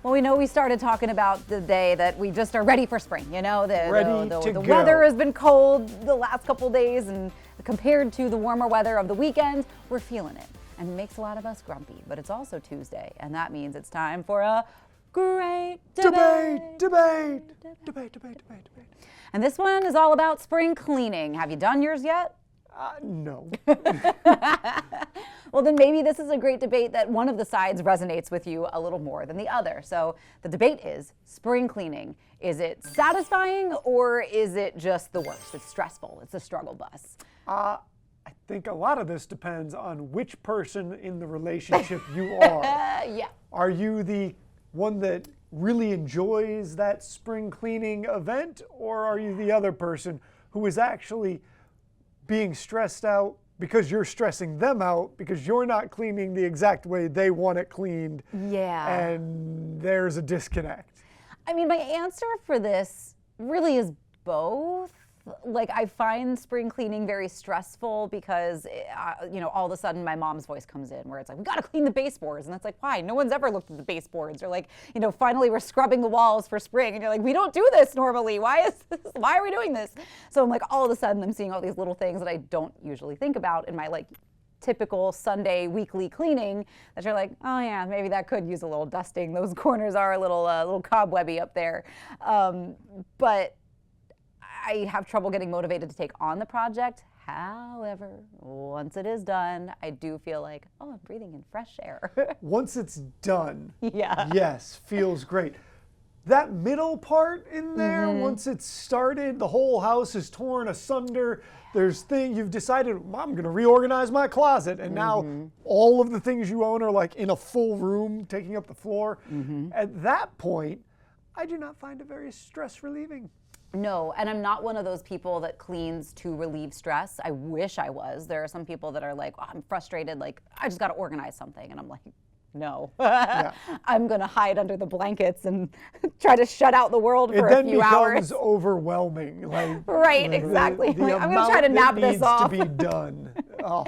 Well, we know we started talking about the day that we just are ready for spring. You know, the go. weather has been cold the last couple days, and compared to the warmer weather of the weekend, we're feeling it. And it makes a lot of us grumpy. But it's also Tuesday, and that means it's time for a great debate. Debate. And this one is all about spring cleaning. Have you done yours yet? No. Well, then maybe this is a great debate that one of the sides resonates with you a little more than the other. So the debate is spring cleaning. Is it satisfying or is it just the worst? It's stressful. It's a struggle bus. I think a lot of this depends on which person in the relationship you are. Yeah. Are you the one that really enjoys that spring cleaning event, or are you the other person who is actually being stressed out because you're stressing them out because you're not cleaning the exact way they want it cleaned? Yeah. And there's a disconnect. I mean, my answer for this really is both. Like, I find spring cleaning very stressful because, all of a sudden my mom's voice comes in where it's like, we got to clean the baseboards. And it's like, why? No one's ever looked at the baseboards. Or like, finally we're scrubbing the walls for spring. And you're like, we don't do this normally. Why are we doing this? So I'm like, all of a sudden I'm seeing all these little things that I don't usually think about in my typical Sunday weekly cleaning that you're like, oh yeah, maybe that could use a little dusting. Those corners are a little cobwebby up there. But I have trouble getting motivated to take on the project. However, once it is done, I do feel like, oh, I'm breathing in fresh air. Once it's done, yeah. Yes, feels great. That middle part in there, once it's started, the whole house is torn asunder. There's you've decided, I'm going to reorganize my closet. And now all of the things you own are in a full room, taking up the floor. At that point, I do not find it very stress relieving. No, and I'm not one of those people that cleans to relieve stress. I wish I was. There are some people that are like, oh, I'm frustrated, I just got to organize something. And I'm like, no. Yeah. I'm going to hide under the blankets and try to shut out the world for a few hours. It then becomes overwhelming. Right, exactly. I'm going to try to nap this off. Needs to be done. Oh.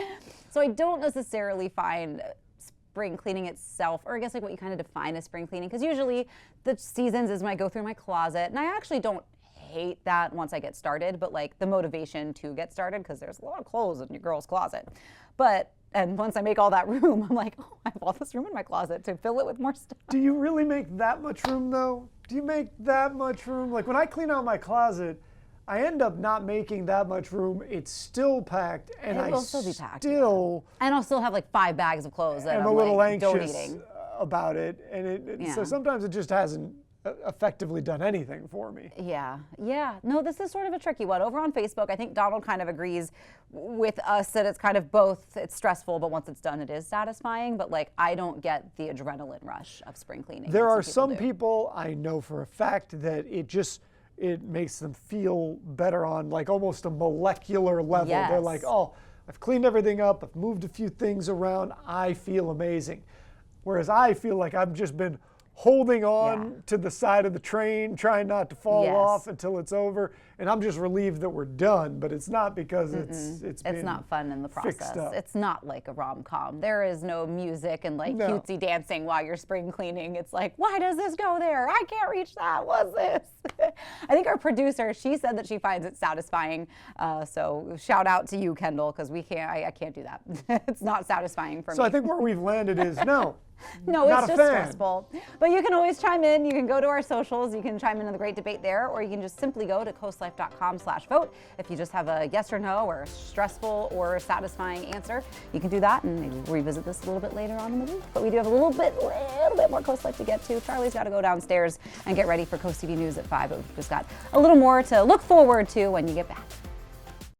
So I don't necessarily find spring cleaning itself, or I guess what you kind of define as spring cleaning, because usually the seasons is when I go through my closet, and I actually don't hate that once I get started, but the motivation to get started, because there's a lot of clothes in your girl's closet. And once I make all that room, I'm like, oh, I have all this room in my closet to fill it with more stuff. Do you really make that much room though? Do you make that much room? When I clean out my closet, I end up not making that much room. It's still packed, and it will still be packed. Still, yeah. And I'll still have 5 bags of clothes that I'm a little anxious about it, and so sometimes it just hasn't effectively done anything for me. Yeah. No, this is sort of a tricky one. Over on Facebook, I think Donald kind of agrees with us that it's kind of both. It's stressful, but once it's done, it is satisfying. But I don't get the adrenaline rush of spring cleaning. There are some people I know for a fact that it makes them feel better on almost a molecular level. Yes. They're like, oh, I've cleaned everything up. I've moved a few things around. I feel amazing. Whereas I feel like I've just been holding on to the side of the train, trying not to fall off until it's over. And I'm just relieved that we're done, but it's not because it's not fun in the process. It's not like a rom-com. There is no music and cutesy dancing while you're spring cleaning. It's like, why does this go there? I can't reach that. What's this? I think our producer, she said that she finds it satisfying. So shout out to you, Kendall, because I can't do that. It's not satisfying for me. So I think where we've landed is no. No, it's just stressful. But you can always chime in. You can go to our socials. You can chime in on the great debate there, or you can just simply go to coastlife.com/vote. If you just have a yes or no, or a stressful or satisfying answer, you can do that, and maybe we'll revisit this a little bit later on in the week. But we do have a little bit more Coast Life to get to. Charlie's got to go downstairs and get ready for Coast TV News at 5. But we've just got a little more to look forward to when you get back.